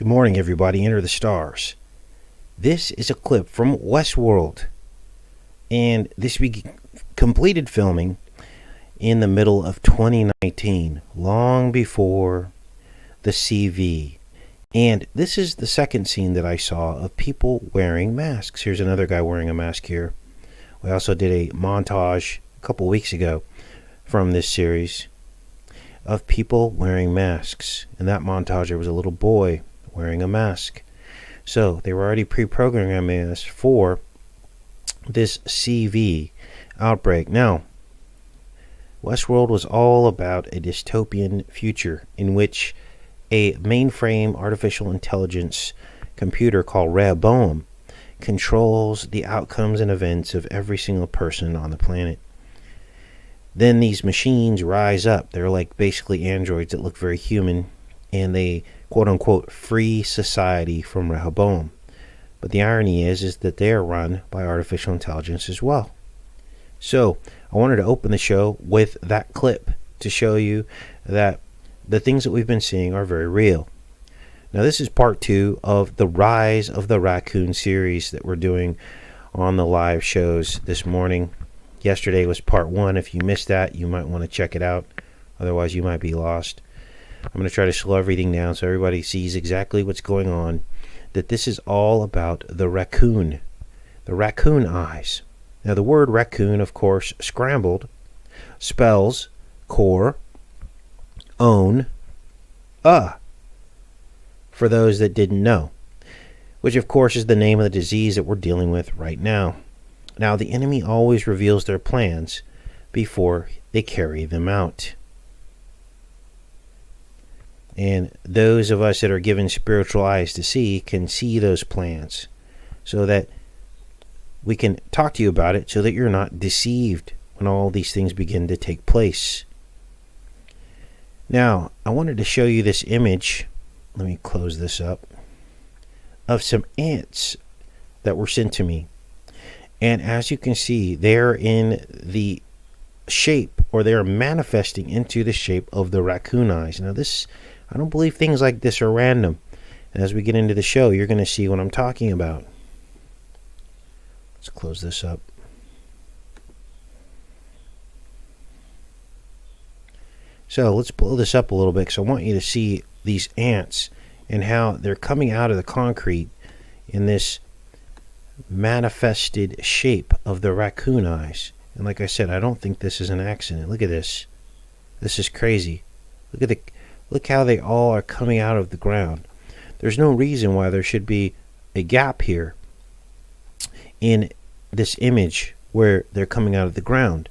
morning, everybody. Enter the stars. This is a clip from Westworld, and this we completed filming in the middle of 2019, long before the CV. And this is the second scene that I saw of people wearing masks. Here's another guy wearing a mask here. We also did a montage a couple weeks ago from this series of people wearing masks. In that montage, there was a little boy wearing a mask. So they were already pre-programming us for this CV outbreak. Now, Westworld was all about a dystopian future in which a mainframe artificial intelligence computer called Rehoboam controls the outcomes and events of every single person on the planet. Then these machines rise up. They're like basically androids that look very human, and they quote-unquote free society from Rehoboam. But the irony is that they are run by artificial intelligence as well. So I wanted to open the show with that clip to show you that the things that we've been seeing are very real. Now, this is part 2 of the Rise of the Raccoon series that we're doing on the live shows this morning. Yesterday was part 1. If you missed that, you might want to check it out. Otherwise, you might be lost. I'm going to try to slow everything down so everybody sees exactly what's going on. That this is all about the raccoon eyes. Now, the word raccoon, of course, scrambled, spells core, own, for those that didn't know, which, of course, is the name of the disease that we're dealing with right now. Now, the enemy always reveals their plans before they carry them out. And those of us that are given spiritual eyes to see can see those plans so that we can talk to you about it so that you're not deceived when all these things begin to take place. Now, I wanted to show you this image. Let me close this up. Of some ants that were sent to me. And as you can see, they're in the shape, or they're manifesting into the shape of the raccoon eyes. Now, this, I don't believe things like this are random. And as we get into the show, you're going to see what I'm talking about. Let's close this up. So let's blow this up a little bit, because I want you to see these ants and how they're coming out of the concrete in this manifested shape of the raccoon eyes. And like I said, I don't think this is an accident. Look at this. This is crazy. Look how they all are coming out of the ground. There's no reason why there should be a gap here in this image where they're coming out of the ground.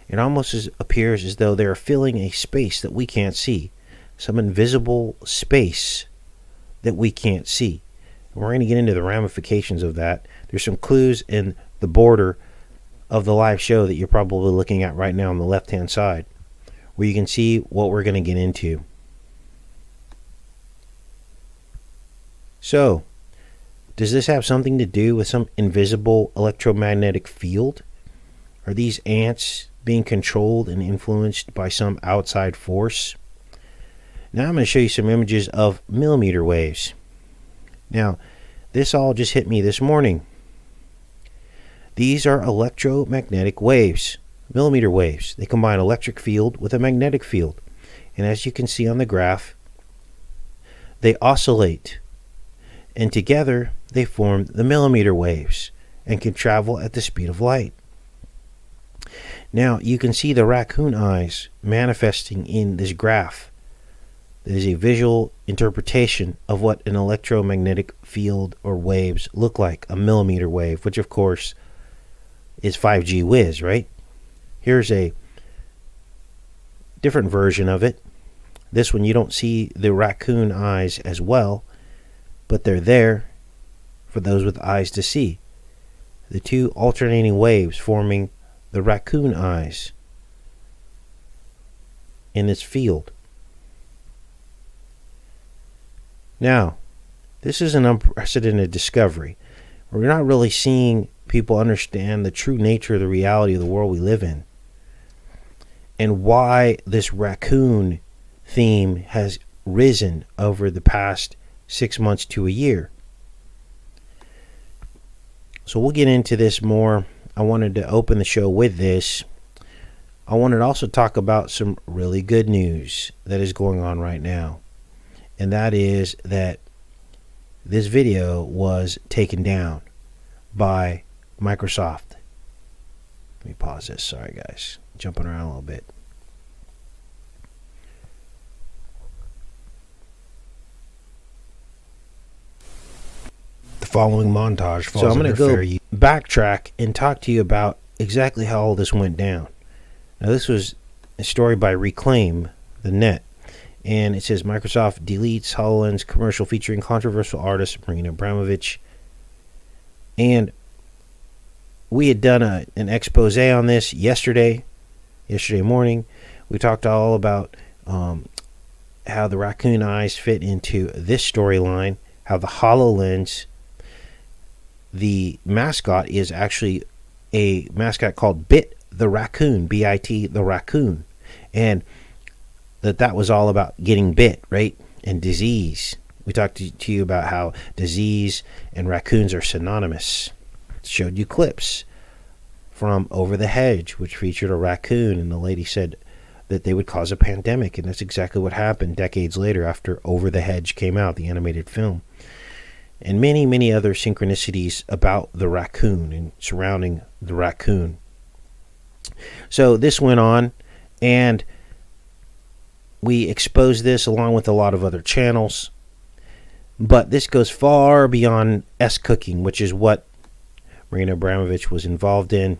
It almost appears as though they're filling a space that we can't see. Some invisible space that we can't see. And we're going to get into the ramifications of that. There's some clues in the border of the live show that you're probably looking at right now on the left-hand side, where you can see what we're going to get into. So, does this have something to do with some invisible electromagnetic field? Are these ants being controlled and influenced by some outside force? Now I'm going to show you some images of millimeter waves. Now, this all just hit me this morning. These are electromagnetic waves, millimeter waves. They combine electric field with a magnetic field. And as you can see on the graph, they oscillate. And together, they form the millimeter waves and can travel at the speed of light. Now, you can see the raccoon eyes manifesting in this graph. There is a visual interpretation of what an electromagnetic field or waves look like, a millimeter wave, which of course is 5G whiz, right? Here's a different version of it. This one, you don't see the raccoon eyes as well, but they're there for those with eyes to see. The two alternating waves forming the raccoon eyes in this field. Now, this is an unprecedented discovery. We're not really seeing people understand the true nature of the reality of the world we live in, and why this raccoon theme has risen over the past 6 months to a year. So we'll get into this more. I wanted to open the show with this. I wanted to also talk about some really good news that is going on right now. And that is that this video was taken down by Microsoft. Let me pause this. Sorry, guys. Jumping around a little bit. The following montage falls so I'm going to go backtrack and talk to you about exactly how all this went down. Now, this was a story by Reclaim the Net. And it says Microsoft deletes HoloLens commercial featuring controversial artist Marina Abramovich. And we had done an expose on this yesterday morning. We talked all about how the raccoon eyes fit into this storyline, how the HoloLens, the mascot, is actually a mascot called Bit the Raccoon, B-I-T, the Raccoon. And that was all about getting bit, right? And disease. We talked to you about how disease and raccoons are synonymous. Showed you clips from Over the Hedge, which featured a raccoon, and the lady said that they would cause a pandemic, and that's exactly what happened decades later after Over the Hedge came out, the animated film. And many, many other synchronicities about the raccoon and surrounding the raccoon. So this went on, and we exposed this along with a lot of other channels. But this goes far beyond S-cooking, which is what Marina Abramovich was involved in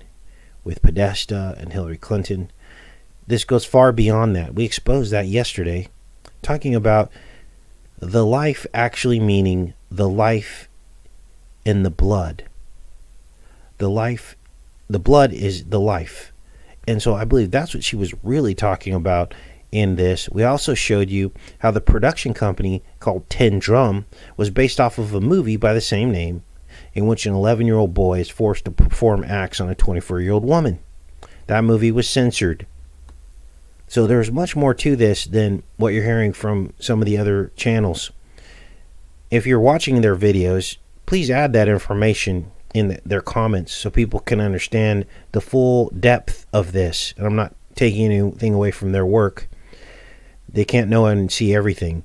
with Podesta and Hillary Clinton. This goes far beyond that. We exposed that yesterday, talking about the life actually meaning the life in the blood. The blood is the life. And so I believe that's what she was really talking about in this. We also showed you how the production company called Tin Drum was based off of a movie by the same name, in which an 11-year-old boy is forced to perform acts on a 24-year-old woman. That movie was censored. So there's much more to this than what you're hearing from some of the other channels. If you're watching their videos, please add that information in their comments so people can understand the full depth of this. And I'm not taking anything away from their work. They can't know and see everything.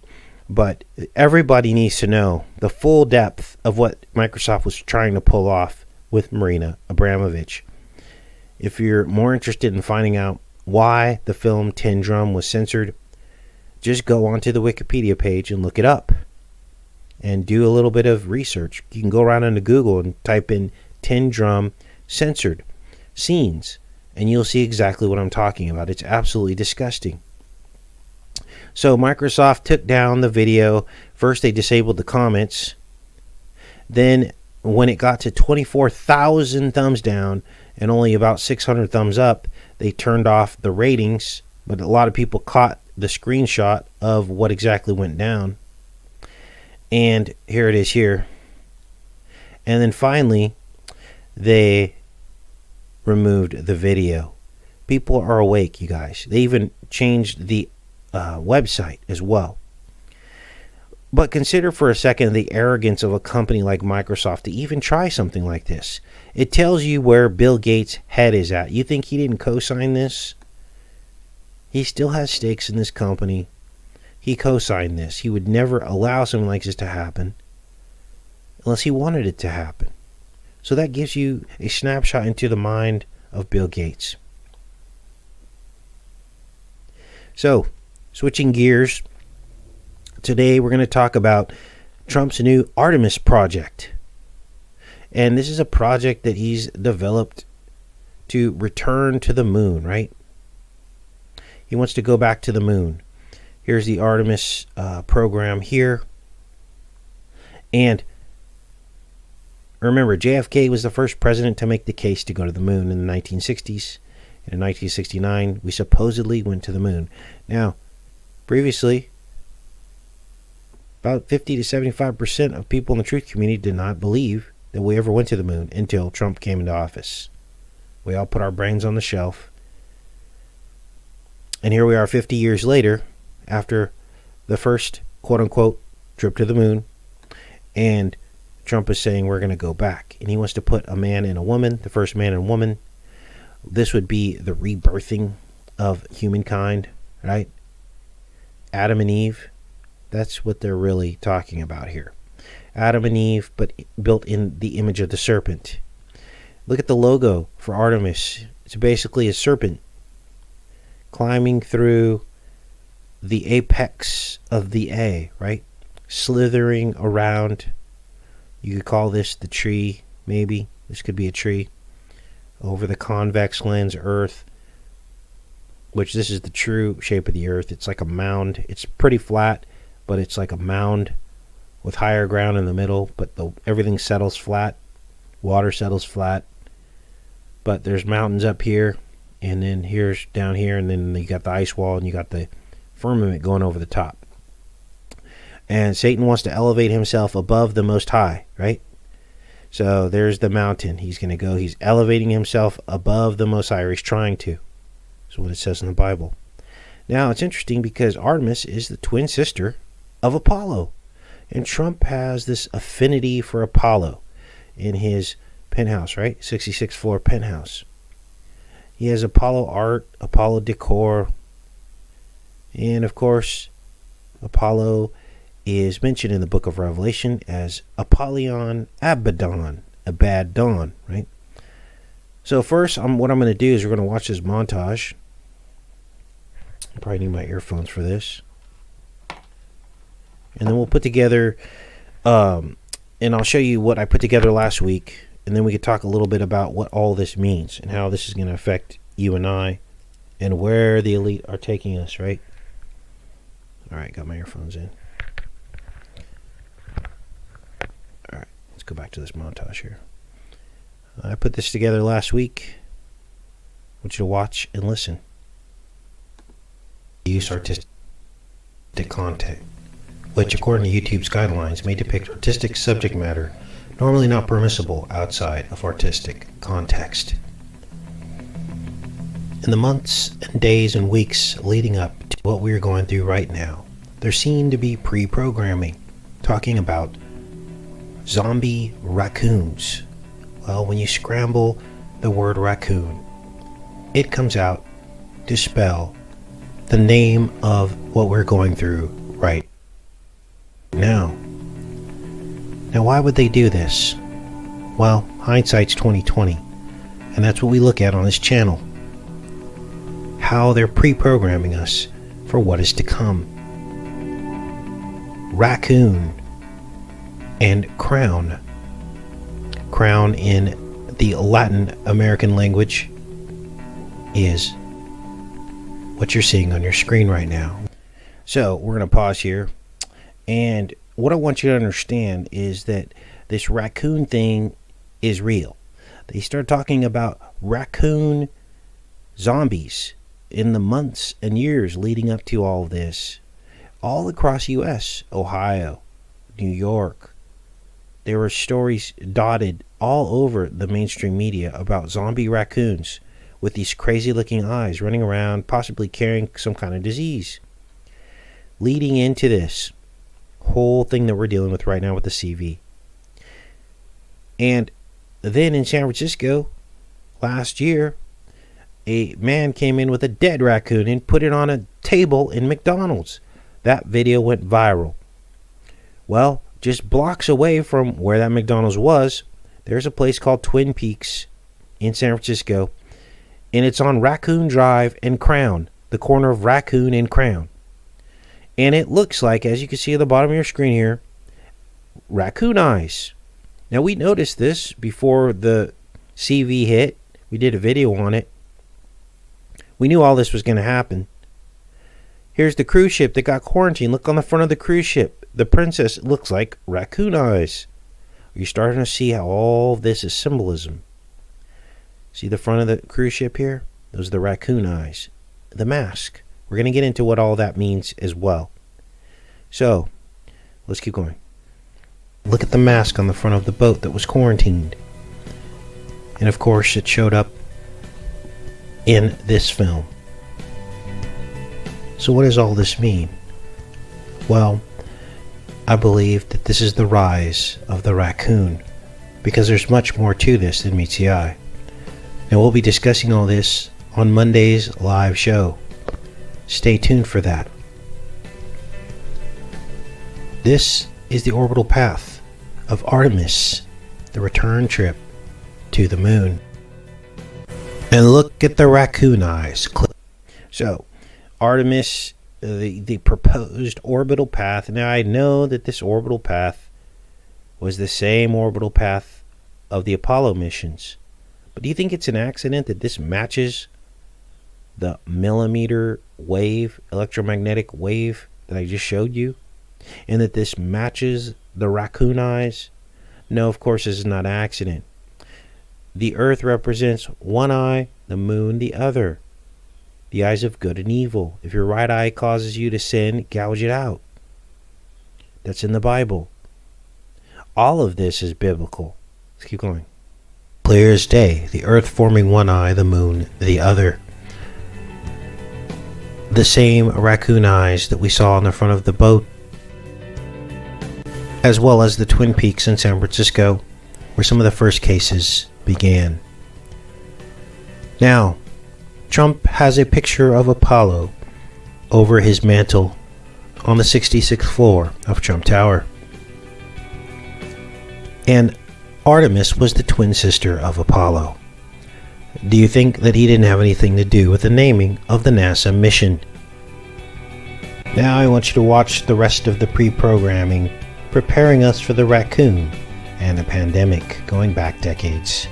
But everybody needs to know the full depth of what Microsoft was trying to pull off with Marina Abramovich. If you're more interested in finding out why the film Tin Drum was censored, just go onto the Wikipedia page and look it up. And do a little bit of research. You can go around into Google and type in Tin Drum censored scenes, and you'll see exactly what I'm talking about. It's absolutely disgusting. So Microsoft took down the video. First, they disabled the comments. Then, when it got to 24,000 thumbs down and only about 600 thumbs up, they turned off the ratings. But a lot of people caught the screenshot of what exactly went down. And here it is here. And then finally, they removed the video. People are awake, you guys. They even changed the website as well. But consider for a second the arrogance of a company like Microsoft to even try something like this. It tells you where Bill Gates' head is at. You think he didn't co-sign this? He still has stakes in this company. He co-signed this. He would never allow something like this to happen unless he wanted it to happen. So that gives you a snapshot into the mind of Bill Gates. So, switching gears, today we're going to talk about Trump's new Artemis project. And this is a project that he's developed to return to the moon, right? He wants to go back to the moon. Here's the Artemis program here. And remember, JFK was the first president to make the case to go to the moon in the 1960s. And in 1969, we supposedly went to the moon. Now, previously, about 50 to 75% of people in the truth community did not believe that we ever went to the moon until Trump came into office. We all put our brains on the shelf. And here we are 50 years later, after the first quote-unquote trip to the moon And Trump is saying we're going to go back. And he wants to put a man and a woman, the first man and woman. This would be the rebirthing of humankind, right? Adam and Eve. That's what they're really talking about here. Adam and Eve, but built in the image of the serpent. Look at the logo for Artemis. It's basically a serpent climbing through the apex of the A, right? Slithering around. You could call this the tree, maybe. This could be a tree. Over the convex lens Earth, which this is the true shape of the Earth. It's like a mound. It's pretty flat, but it's like a mound with higher ground in the middle, but everything settles flat. Water settles flat. But there's mountains up here, and then here's down here, and then you got the ice wall, and you got the firmament going over the top. And Satan wants to elevate himself above the Most High, right? So there's the mountain. He's going to go. He's elevating himself above the Most High, or he's trying to. That's what it says in the Bible. Now, it's interesting because Artemis is the twin sister of Apollo. And Trump has this affinity for Apollo in his penthouse, right? 66th floor penthouse. He has Apollo art, Apollo decor. And, of course, Apollo is mentioned in the book of Revelation as Apollyon Abaddon, right? So first, what I'm going to do is we're going to watch this montage. I probably need my earphones for this. And then we'll put together, and I'll show you what I put together last week, and then we could talk a little bit about what all this means and how this is going to affect you and I and where the elite are taking us, right? All right, got my earphones in. All right, let's go back to this montage here. I put this together last week. I want you to watch and listen. Use artistic content, which according to YouTube's guidelines may depict artistic subject matter normally not permissible outside of artistic context. In the months and days and weeks leading up to what we are going through right now, there seemed to be pre-programming talking about zombie raccoons. Well, when you scramble the word raccoon, it comes out to spell the name of what we're going through right now. Now, why would they do this? Well, hindsight's 2020, and that's what we look at on this channel. How they're pre-programming us for what is to come. Raccoon and crown. Crown in the Latin American language is what you're seeing on your screen right now. So we're going to pause here, and what I want you to understand is that this raccoon thing is real. They start talking about raccoon zombies in the months and years leading up to all of this. All across U.S., Ohio, New York, there were stories dotted all over the mainstream media about zombie raccoons with these crazy looking eyes running around, possibly carrying some kind of disease. Leading into this whole thing that we're dealing with right now with the CV. And then in San Francisco last year, a man came in with a dead raccoon and put it on a table in McDonald's. That video went viral. Well, just blocks away from where that McDonald's was, there's a place called Twin Peaks in San Francisco, and it's on Raccoon Drive and Crown, the corner of Raccoon and Crown. And it looks like, as you can see at the bottom of your screen here, raccoon eyes. Now, we noticed this before the CV hit. We did a video on it. We knew all this was going to happen. Here's the cruise ship that got quarantined. Look on the front of the cruise ship. The Princess looks like raccoon eyes. You're starting to see how all this is symbolism. See the front of the cruise ship here? Those are the raccoon eyes. The mask. We're going to get into what all that means as well. So, let's keep going. Look at the mask on the front of the boat that was quarantined. And of course, it showed up in this film. So what does all this mean? Well, I believe that this is the rise of the raccoon, because there's much more to this than meets the eye. And we'll be discussing all this on Monday's live show. Stay tuned for that. This is the orbital path of Artemis, the return trip to the moon. And look at the raccoon eyes. So, Artemis, the proposed orbital path. Now, I know that this orbital path was the same orbital path of the Apollo missions. But do you think it's an accident that this matches the millimeter wave, electromagnetic wave that I just showed you? And that this matches the raccoon eyes? No, of course, this is not an accident. The Earth represents one eye, the moon the other. The eyes of good and evil. If your right eye causes you to sin, gouge it out. That's in the Bible. All of this is biblical. Let's keep going. Clear as day, the Earth forming one eye, the moon the other. The same raccoon eyes that we saw on the front of the boat, as well as the Twin Peaks in San Francisco, where some of the first cases began. Now, Trump has a picture of Apollo over his mantle on the 66th floor of Trump Tower. And Artemis was the twin sister of Apollo. Do you think that he didn't have anything to do with the naming of the NASA mission? Now I want you to watch the rest of the pre-programming preparing us for the raccoon and a pandemic going back decades.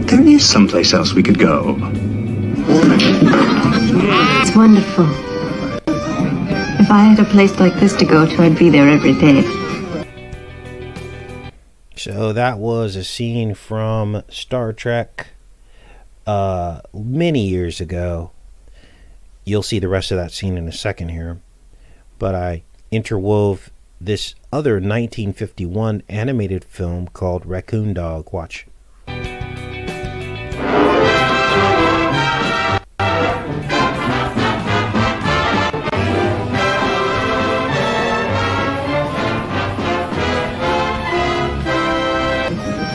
There is someplace else we could go. It's wonderful. If I had a place like this to go to, I'd be there every day. So that was a scene from Star Trek many years ago. You'll see the rest of that scene in a second here. But I interwove this other 1951 animated film called Raccoon Dog. Watch.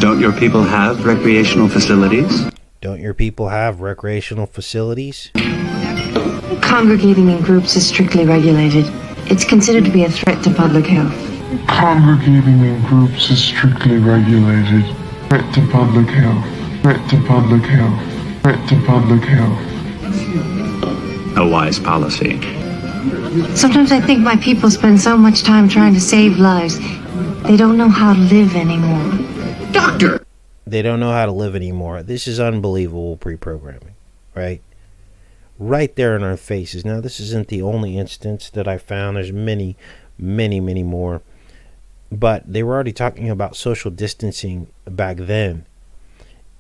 Don't your people have recreational facilities? Don't your people have recreational facilities? Congregating in groups is strictly regulated. It's considered to be a threat to public health. Congregating in groups is strictly regulated. Threat to public health. Threat to public health. Threat to public health. A wise policy. Sometimes I think my people spend so much time trying to save lives, they don't know how to live anymore. Doctor! They don't know how to live anymore. This is unbelievable pre-programming, right? Right there in our faces. Now, this isn't the only instance that I found. There's many, many, many more. But they were already talking about social distancing back then.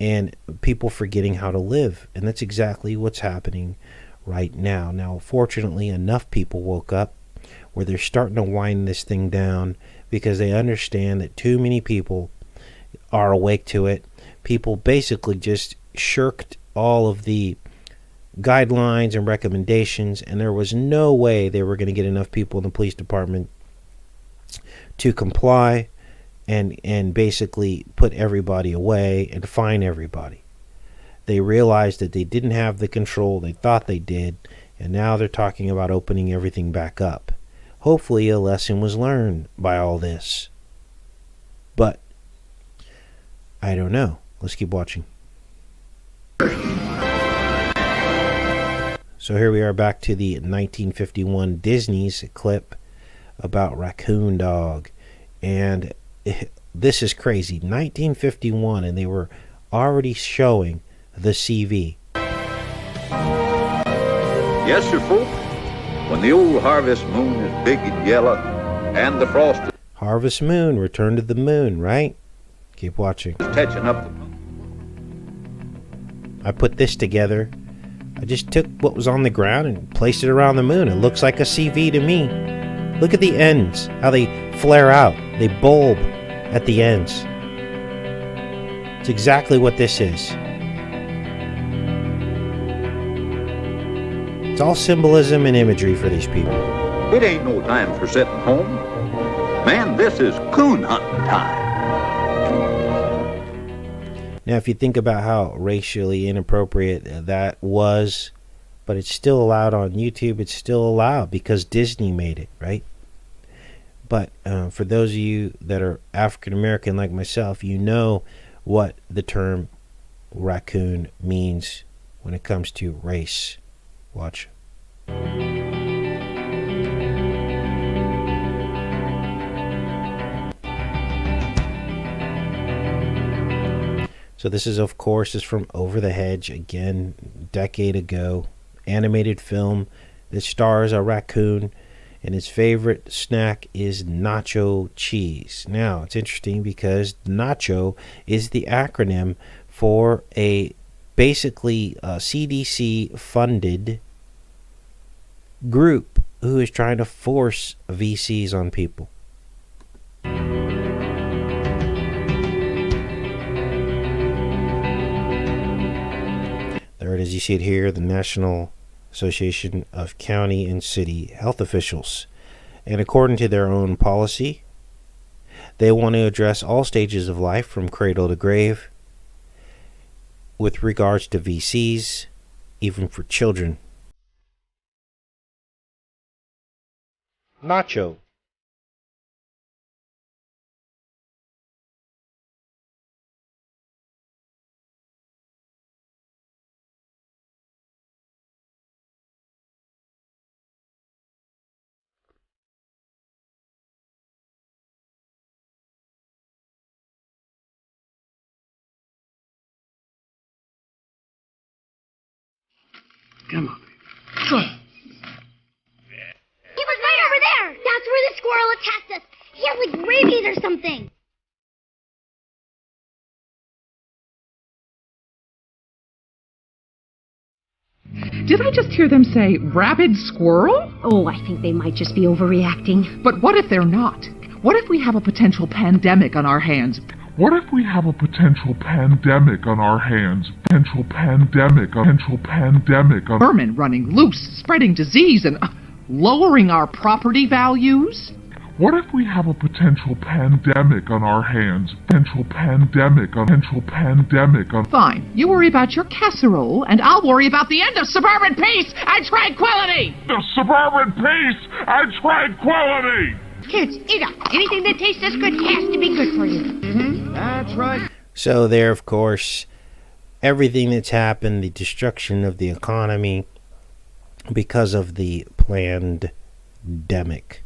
And people forgetting how to live. And that's exactly what's happening right now. Now, fortunately, enough people woke up where they're starting to wind this thing down because they understand that too many people are awake to it. People basically just shirked all of the guidelines and recommendations, and there was no way they were going to get enough people in the police department to comply and basically put everybody away and fine everybody. They realized that they didn't have the control they thought they did, and now they're talking about opening everything back up. Hopefully a lesson was learned by all this. But I don't know. Let's keep watching. So here we are back to the 1951 Disney's clip about Raccoon Dog. And this is crazy. 1951, and they were already showing the CV. Yes, sir, folks. When the old harvest moon is big and yellow and the frost Harvest Moon, Return to the Moon, right? Keep watching. is touching up the moon. I put this together. I just took what was on the ground and placed it around the moon. It looks like a CV to me. Look at the ends, how they flare out. They bulb at the ends. It's exactly what this is. It's all symbolism and imagery for these people. It ain't no time for sitting home. Man, this is coon hunting time. Now, if you think about how racially inappropriate that was, but it's still allowed on YouTube, it's still allowed because Disney made it, right? But for those of you that are African American like myself, you know what the term raccoon means when it comes to race. Watch. So this is, of course, is from Over the Hedge, again, decade ago. Animated film that stars a raccoon, and his favorite snack is nacho cheese. Now, it's interesting because nacho is the acronym for a basically CDC-funded group who is trying to force VCs on people. There it is. You see it here, the National Association of County and City Health Officials. And according to their own policy, they want to address all stages of life from cradle to grave with regards to VCs, even for children. Nacho. Come on. He was right over there! That's where the squirrel attacked us! He had like rabies or something! Did I just hear them say rabid squirrel? Oh, I think they might just be overreacting. But what if they're not? What if we have a potential pandemic on our hands? What if we have a potential pandemic on our hands? Potential pandemic on Vermin running loose, spreading disease, and lowering our property values? What if we have a potential pandemic on our hands? Potential pandemic on Fine. You worry about your casserole, and I'll worry about the end of suburban peace and tranquility! the suburban peace and tranquility! Kids, eat up. Anything that tastes this good has to be good for you. That's right. So there, of course, everything that's happened, the destruction of the economy because of the pandemic.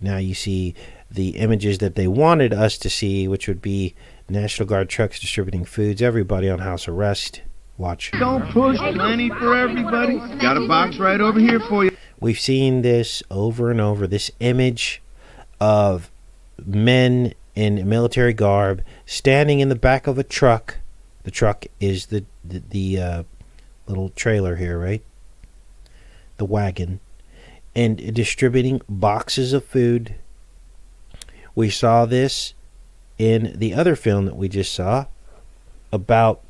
Now you see the images that they wanted us to see, which would be National Guard trucks distributing foods, everybody on house arrest. Watch. Don't push, plenty for everybody. Got a box right over here for you. We've seen this over and over, this image of men in military garb standing in the back of a truck. The truck is the little trailer here, right? The wagon. And distributing boxes of food. We saw this in the other film that we just saw about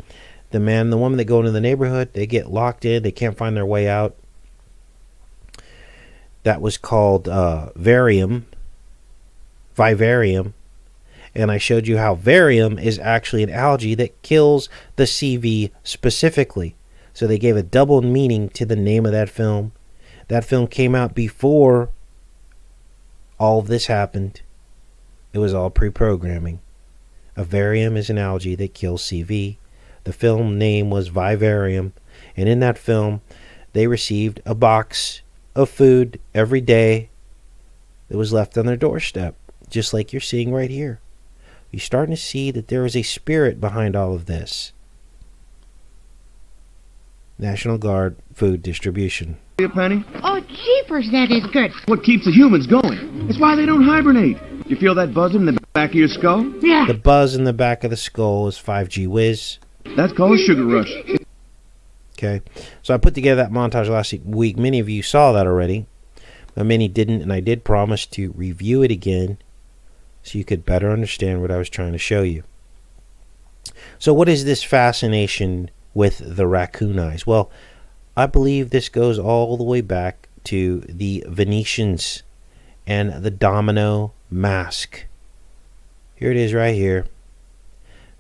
the man and the woman that go into the neighborhood. They get locked in. They can't find their way out. That was called Vivarium. And I showed you how Vivarium is actually an algae that kills the CV specifically. So they gave a double meaning to the name of that film. That film came out before all of this happened. It was all pre-programming. A Vivarium is an algae that kills CV. The film name was Vivarium. And in that film, they received a box of food every day that was left on their doorstep. Just like you're seeing right here. You're starting to see that there is a spirit behind all of this. National Guard food distribution. A penny? Oh, jeepers, that is good. What keeps the humans going? It's why they don't hibernate. You feel that buzzing in the back of your skull? Yeah. The buzz in the back of the skull is 5G whiz. That's called a sugar rush. Okay. So I put together that montage last week. Many of you saw that already. But many didn't, and I did promise to review it again so you could better understand what I was trying to show you. So what is this fascination with the raccoon eyes? Well, I believe this goes all the way back to the Venetians and the domino mask. Here it is right here.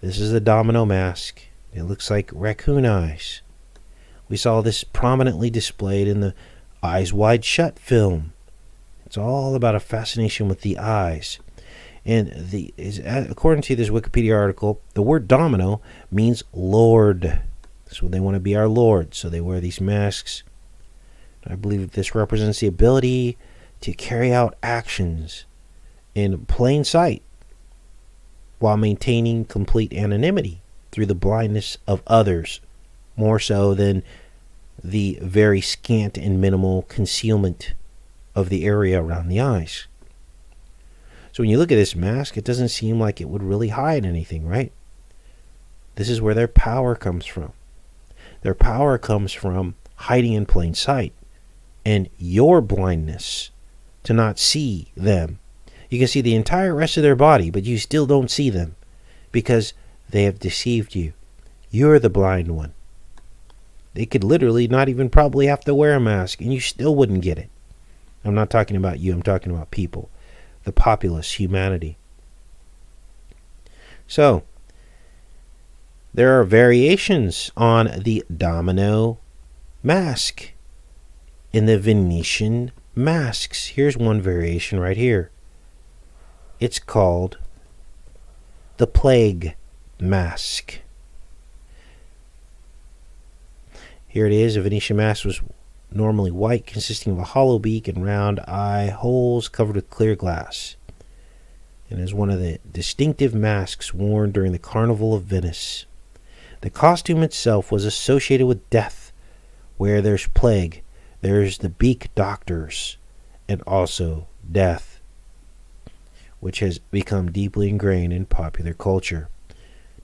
This is the domino mask. It looks like raccoon eyes. We saw this prominently displayed in the Eyes Wide Shut film. It's all about a fascination with the eyes. And according to this Wikipedia article, the word domino means lord. So they want to be our lord. So they wear these masks. I believe this represents the ability to carry out actions in plain sight while maintaining complete anonymity through the blindness of others, more so than the very scant and minimal concealment of the area around the eyes. So when you look at this mask, it doesn't seem like it would really hide anything, right? This is where their power comes from. Their power comes from hiding in plain sight and your blindness to not see them. You can see the entire rest of their body, but you still don't see them because they have deceived you. You're the blind one. They could literally not even probably have to wear a mask and you still wouldn't get it. I'm not talking about you, I'm talking about people. The populace, humanity. So, there are variations on the domino mask in the Venetian masks. Here's one variation right here. It's called the plague mask. Here it is. A Venetian mask was normally white, consisting of a hollow beak and round eye holes covered with clear glass, and is one of the distinctive masks worn during the Carnival of Venice. The costume itself was associated with death. Where there's plague, there's the beak doctors, and also death, which has become deeply ingrained in popular culture.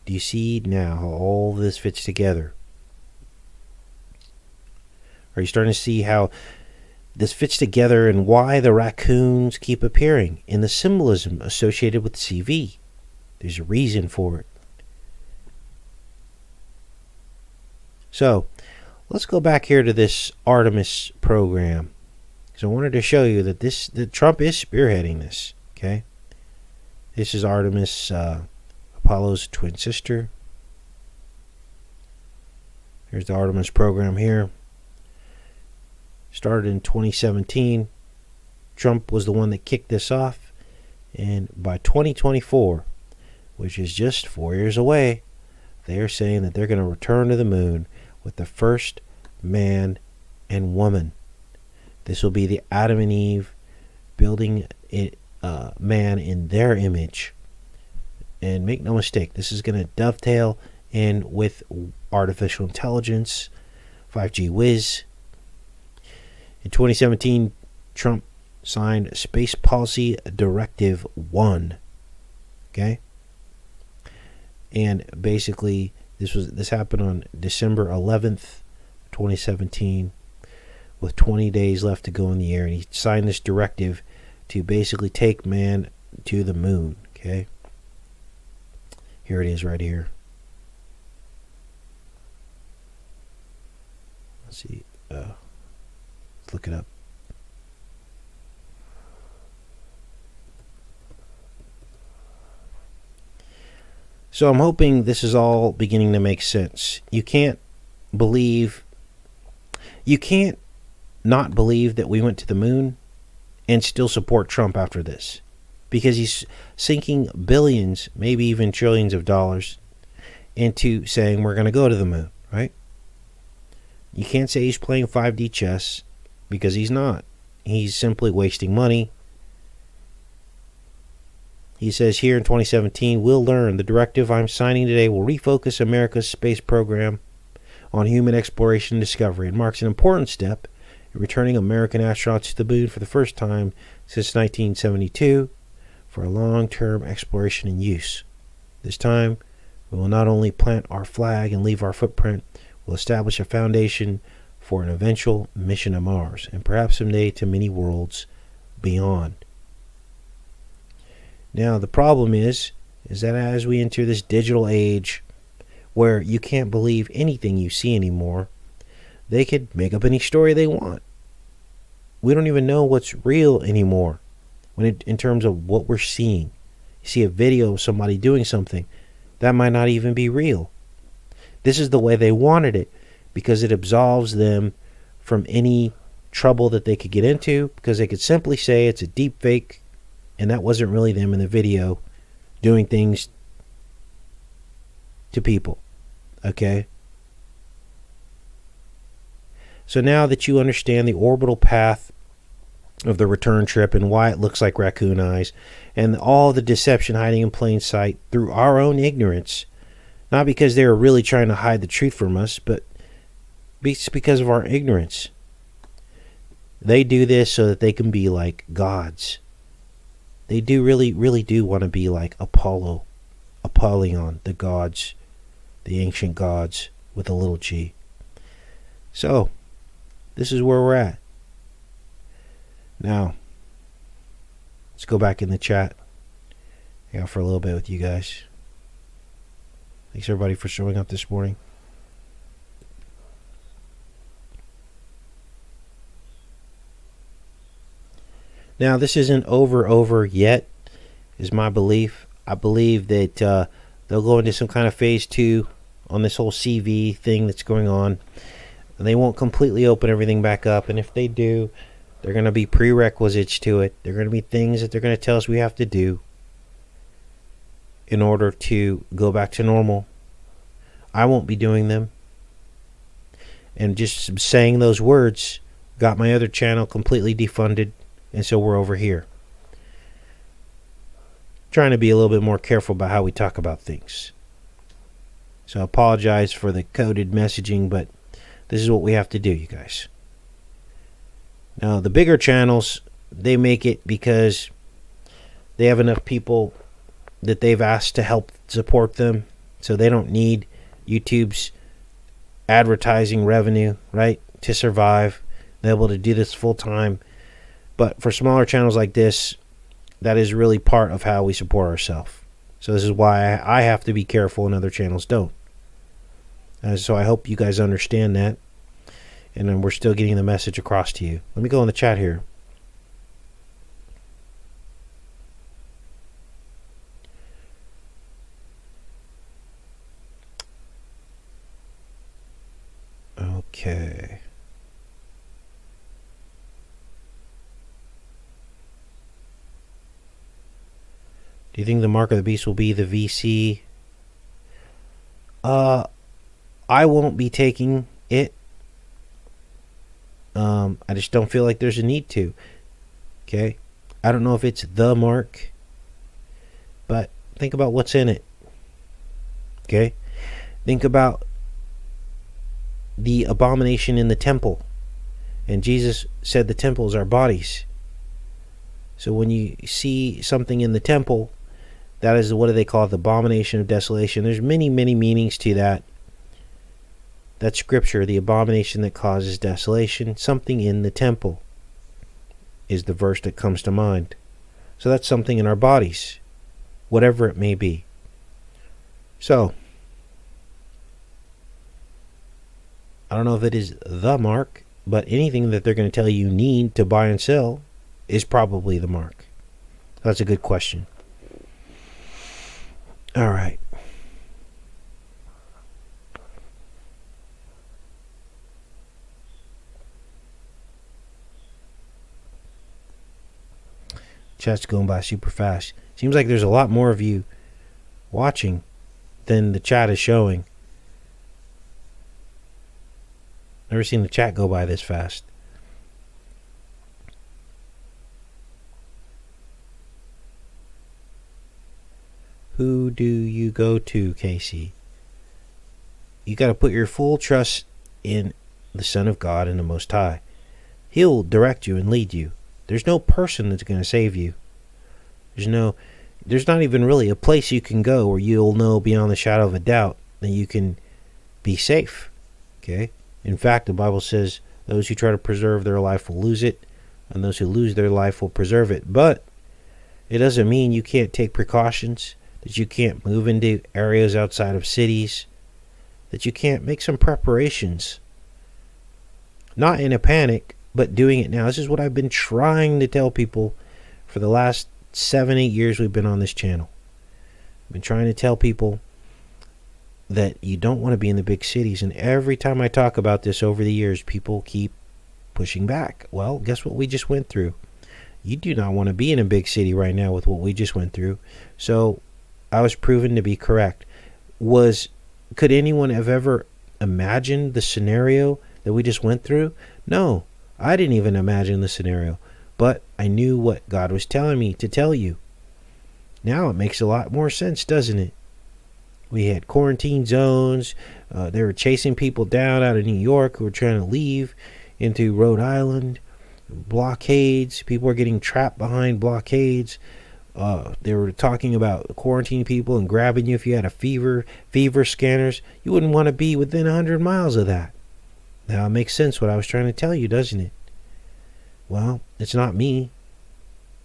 Do you see now how all this fits together? Are you starting to see how this fits together and why the raccoons keep appearing in the symbolism associated with CV? There's a reason for it. So, let's go back here to this Artemis program. Because I wanted to show you that that Trump is spearheading this. Okay? This is Artemis, Apollo's twin sister. Here's the Artemis program here. Started in 2017. Trump was the one that kicked this off. And by 2024, which is just 4 years away, they are saying that they're going to return to the moon with the first man and woman. This will be the Adam and Eve building man in their image. And make no mistake, this is going to dovetail in with artificial intelligence, 5G whiz. In 2017, Trump signed Space Policy Directive 1. Okay? And basically, this happened on December 11th, 2017, with 20 days left to go in the air. And he signed this directive to basically take man to the moon. Okay? Here it is right here. Let's see. Let's look it up. So I'm hoping this is all beginning to make sense. You can't not believe that we went to the moon and still support Trump after this. Because he's sinking billions, maybe even trillions of dollars into saying we're going to go to the moon, right? You can't say he's playing 5D chess because he's not. He's simply wasting money. He says here in 2017, we'll learn the directive I'm signing today will refocus America's space program on human exploration and discovery. It marks an important step in returning American astronauts to the moon for the first time since 1972 for a long-term exploration and use. This time, we will not only plant our flag and leave our footprint, we'll establish a foundation for an eventual mission to Mars, and perhaps someday to many worlds beyond. Now, the problem is that as we enter this digital age where you can't believe anything you see anymore, they could make up any story they want. we don't even know what's real anymore in terms of what we're seeing. You see a video of somebody doing something that might not even be real. This is the way they wanted it because it absolves them from any trouble that they could get into, because they could simply say it's a deep fake and that wasn't really them in the video doing things to people. Okay? So now that you understand the orbital path of the return trip and why it looks like raccoon eyes and all the deception hiding in plain sight through our own ignorance, not because they were really trying to hide the truth from us, but because of our ignorance. They do this so that they can be like gods. They do really do want to be like Apollyon, the gods, the ancient gods with a little g. So, this is where we're at. Now, let's go back in the chat. Hang out for a little bit with you guys. Thanks everybody for showing up this morning. Now, this isn't over yet, is my belief. I believe that they'll go into some kind of phase 2 on this whole CV thing that's going on. And they won't completely open everything back up. And if they do, they're going to be prerequisites to it. They're going to be things that they're going to tell us we have to do in order to go back to normal. I won't be doing them. And just saying those words got my other channel completely defunded. And so we're over here. Trying to be a little bit more careful about how we talk about things. So I apologize for the coded messaging, but this is what we have to do, you guys. Now, the bigger channels, they make it because they have enough people that they've asked to help support them. So they don't need YouTube's advertising revenue, right, to survive. They're able to do this full time. But for smaller channels like this, that is really part of how we support ourselves. So this is why I have to be careful and other channels don't. So I hope you guys understand that. And then we're still getting the message across to you. Let me go in the chat here. Okay. Do you think the mark of the beast will be the VC? I won't be taking it. I just don't feel like there's a need to. Okay? I don't know if it's the mark, but think about what's in it. Okay? Think about the abomination in the temple. And Jesus said the temple is our bodies. So when you see something in the temple, that is, what do they call it? The abomination of desolation. There's many meanings to that. That scripture, the abomination that causes desolation, something in the temple is the verse that comes to mind. So that's something in our bodies, whatever it may be. So, I don't know if it is the mark, but anything that they're going to tell you need to buy and sell is probably the mark. That's a good question. All right. Chat's going by super fast. Seems like there's a lot more of you watching than the chat is showing. Never seen the chat go by this fast. Who do you go to, Casey? You got to put your full trust in the Son of God and the Most High. He'll direct you and lead you. There's no person that's going to save you. There's not even really a place you can go where you'll know beyond the shadow of a doubt that you can be safe. Okay? In fact, the Bible says those who try to preserve their life will lose it, and those who lose their life will preserve it. But it doesn't mean you can't take precautions, that you can't move into areas outside of cities, that you can't make some preparations. Not in a panic, but doing it now. This is what I've been trying to tell people for the last 7-8 years we've been on this channel. I've been trying to tell people that you don't want to be in the big cities, and every time I talk about this over the years, people keep pushing back. Well, guess what we just went through? You do not want to be in a big city right now with what we just went through. So I was proven to be correct. Could anyone have ever imagined the scenario that we just went through? No, I didn't even imagine the scenario, but I knew what God was telling me to tell you. Now it makes a lot more sense, doesn't it? We had quarantine zones. They were chasing people down out of New York who were trying to leave into Rhode Island. Blockades. People were getting trapped behind blockades. They were talking about quarantining people and grabbing you if you had a fever scanners. You wouldn't want to be within 100 miles of that. Now it makes sense what I was trying to tell you, doesn't it? Well, it's not me.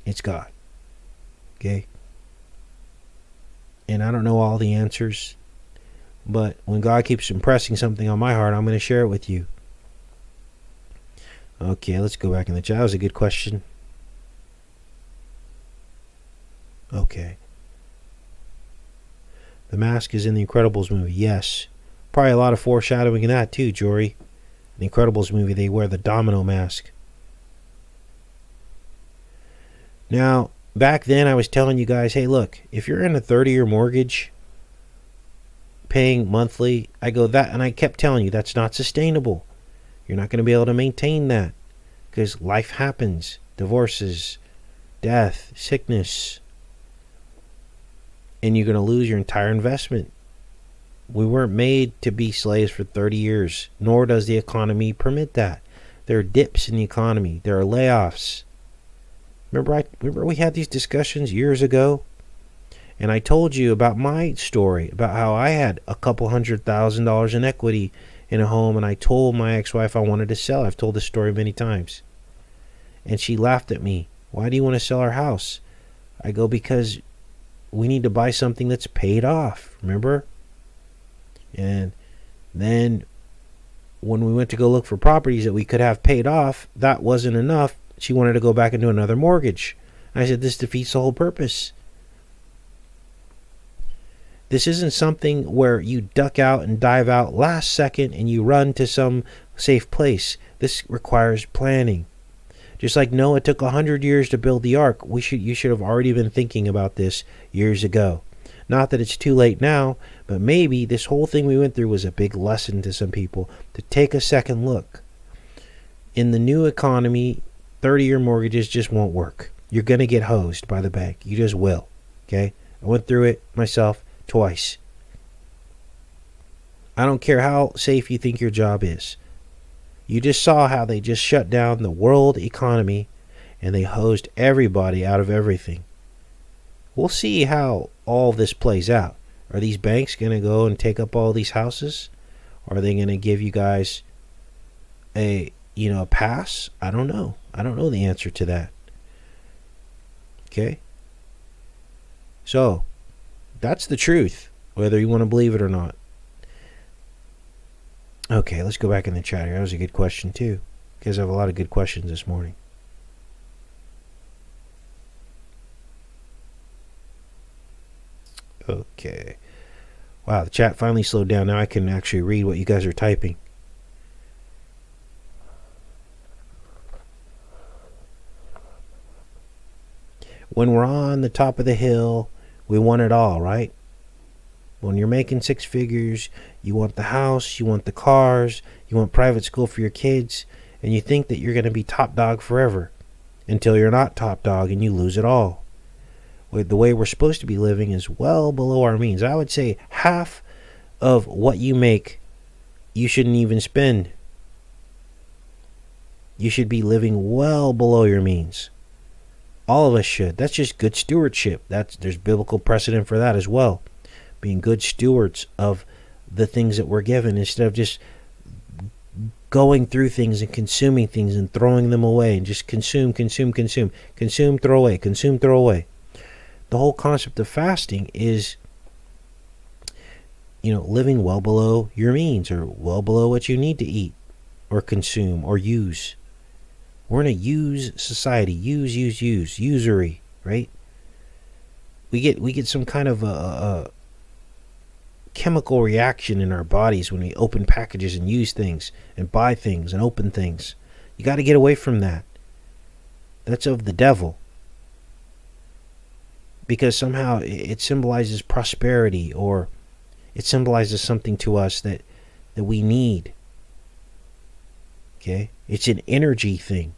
It's God. Okay? And I don't know all the answers, but when God keeps impressing something on my heart, I'm going to share it with you. Okay, let's go back in the chat. That was a good question. Okay. The mask is in the Incredibles movie. Yes. Probably a lot of foreshadowing in that too, Jory. In the Incredibles movie, they wear the domino mask. Now, back then I was telling you guys, hey, look, if you're in a 30-year mortgage, paying monthly, I go that, and I kept telling you that's not sustainable. You're not going to be able to maintain that because life happens. Divorces, death, sickness. And you're going to lose your entire investment. We weren't made to be slaves for 30 years, nor does the economy permit that. There are dips in the economy. There are layoffs. Remember we had these discussions years ago? And I told you about my story, about how I had a couple $100,000 in equity in a home, and I told my ex-wife I wanted to sell. I've told this story many times. And she laughed at me. Why do you want to sell our house? I go, because we need to buy something that's paid off, remember? And then when we went to go look for properties that we could have paid off, that wasn't enough. She wanted to go back into another mortgage. I said, this defeats the whole purpose. This isn't something where you duck out and dive out last second and you run to some safe place. This requires planning. Just like Noah took 100 years to build the ark, you should have already been thinking about this years ago. Not that it's too late now, but maybe this whole thing we went through was a big lesson to some people to take a second look. In the new economy, 30-year mortgages just won't work. You're going to get hosed by the bank. You just will. Okay? I went through it myself twice. I don't care how safe you think your job is. You just saw how they just shut down the world economy and they hosed everybody out of everything. We'll see how all this plays out. Are these banks going to go and take up all these houses? Or are they going to give you guys a pass? I don't know. I don't know the answer to that. Okay? So, that's the truth, whether you want to believe it or not. Okay, let's go back in the chat here. That was a good question, too. You guys have a lot of good questions this morning. Okay. Wow, the chat finally slowed down. Now I can actually read what you guys are typing. When we're on the top of the hill, we want it all, right? When you're making six figures, you want the house, you want the cars, you want private school for your kids, and you think that you're going to be top dog forever until you're not top dog and you lose it all. The way we're supposed to be living is well below our means. I would say half of what you make, you shouldn't even spend. You should be living well below your means. All of us should. That's just good stewardship. There's biblical precedent for that as well. Being good stewards of the things that we're given instead of just going through things and consuming things and throwing them away and just consume, throw away, consume, throw away. The whole concept of fasting is, living well below your means or well below what you need to eat or consume or use. We're in a use society. Usury, right? We get some kind of a chemical reaction in our bodies when we open packages and use things and buy things and open things. You got to get away from that. That's of the devil. Because somehow it symbolizes prosperity, or it symbolizes something to us that we need. Okay? It's an energy thing.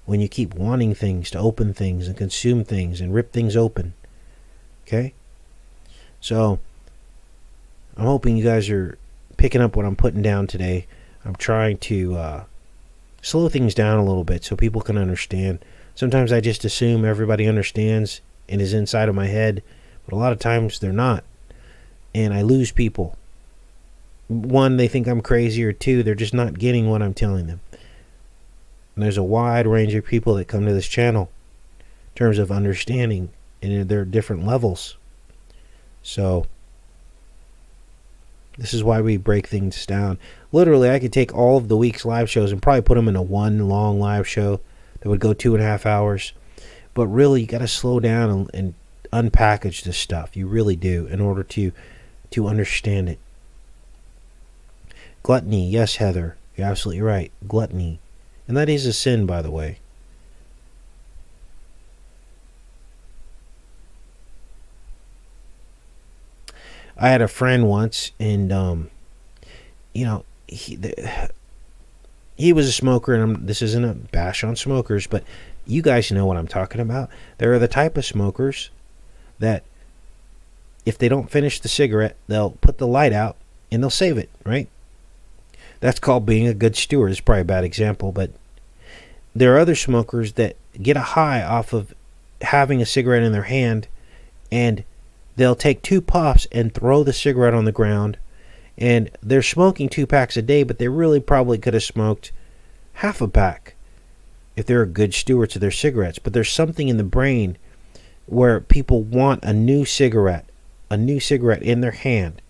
When you keep wanting things, to open things and consume things and rip things open. Okay? So, I'm hoping you guys are picking up what I'm putting down today. I'm trying to slow things down a little bit so people can understand. Sometimes I just assume everybody understands and is inside of my head, but a lot of times they're not. And I lose people. One, they think I'm crazy, or two, they're just not getting what I'm telling them. And there's a wide range of people that come to this channel in terms of understanding, and there are different levels. So this is why we break things down. Literally, I could take all of the week's live shows and probably put them in a one long live show that would go 2.5 hours. But really, you got to slow down and unpackage this stuff. You really do, in order to understand it. Gluttony, yes, Heather, you're absolutely right. Gluttony. And that is a sin, by the way. I had a friend once, and he was a smoker, and this isn't a bash on smokers, but you guys know what I'm talking about. There are the type of smokers that if they don't finish the cigarette, they'll put the light out and they'll save it, right? That's called being a good steward. It's probably a bad example, but there are other smokers that get a high off of having a cigarette in their hand, and they'll take 2 puffs and throw the cigarette on the ground, and they're smoking 2 packs a day, but they really probably could have smoked half a pack if they're good stewards of their cigarettes. But there's something in the brain where people want a new cigarette in their hand.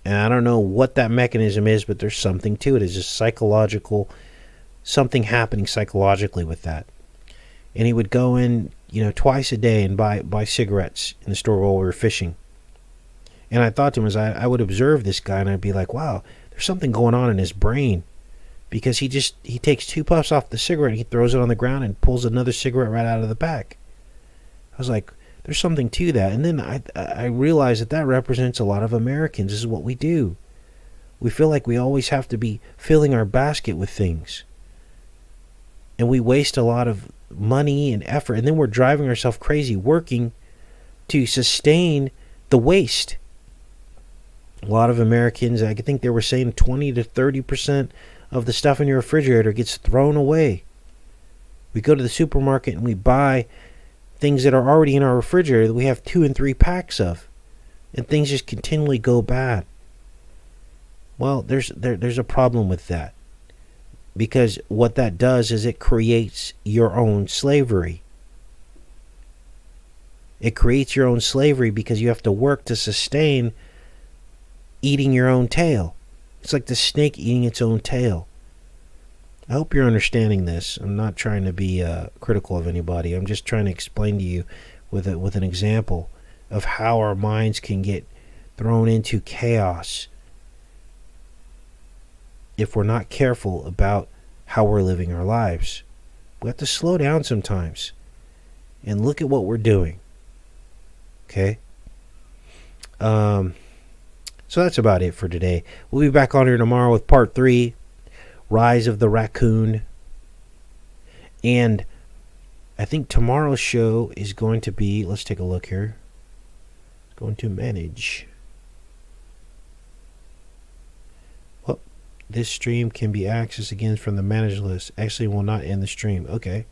And I don't know what that mechanism is, but there's something to it. It's just psychological, something happening psychologically with that. And he would go in, twice a day and buy cigarettes in the store while we were fishing. And I thought to him, as I would observe this guy, and I'd be like, wow, there's something going on in his brain. Because he takes 2 puffs off the cigarette, he throws it on the ground and pulls another cigarette right out of the pack. I was like, there's something to that. And then I realized that represents a lot of Americans. This is what we do. We feel like we always have to be filling our basket with things. And we waste a lot of money and effort. And then we're driving ourselves crazy working to sustain the waste. A lot of Americans, I think they were saying 20 to 30% of the stuff in your refrigerator gets thrown away. We go to the supermarket and we buy things that are already in our refrigerator that we have 2 and 3 packs of, and things just continually go bad. Well, there's a problem with that, because what that does is it creates your own slavery. It creates your own slavery because you have to work to sustain eating your own tail. It's like the snake eating its own tail. I hope you're understanding this. I'm not trying to be critical of anybody. I'm just trying to explain to you with an example of how our minds can get thrown into chaos if we're not careful about how we're living our lives. We have to slow down sometimes and look at what we're doing. Okay? So that's about it for today. We'll be back on here tomorrow with part 3. Rise of the Raccoon. And I think tomorrow's show is going to be, let's take a look here. It's going to manage. Well, this stream can be accessed again from the manage list. Actually, will not end the stream. Okay.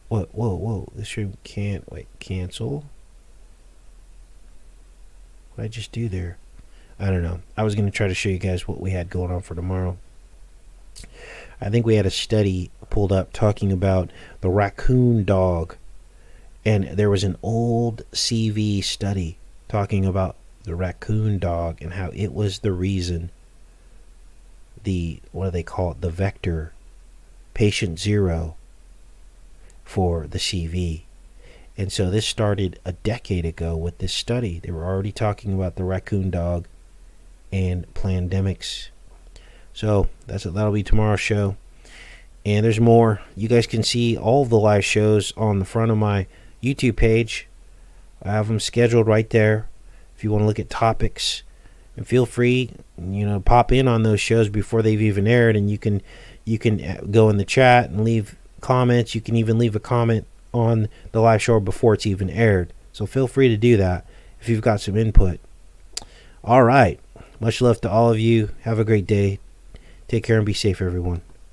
What? Whoa. The stream can't. Wait, cancel. What did I just do there? I don't know. I was going to try to show you guys what we had going on for tomorrow. I think we had a study pulled up talking about the raccoon dog. And there was an old CV study talking about the raccoon dog and how it was the reason, what do they call it? The vector patient 0 for the CV. And so this started a decade ago with this study. They were already talking about the raccoon dog and pandemics. So that'll be tomorrow's show. And there's more. You guys can see all of the live shows on the front of my YouTube page. I have them scheduled right there if you want to look at topics. And feel free, pop in on those shows before they've even aired, and you can go in the chat and leave comments. You can even leave a comment on the live show before it's even aired. So feel free to do that if you've got some input. All right. Much love to all of you. Have a great day. Take care and be safe, everyone.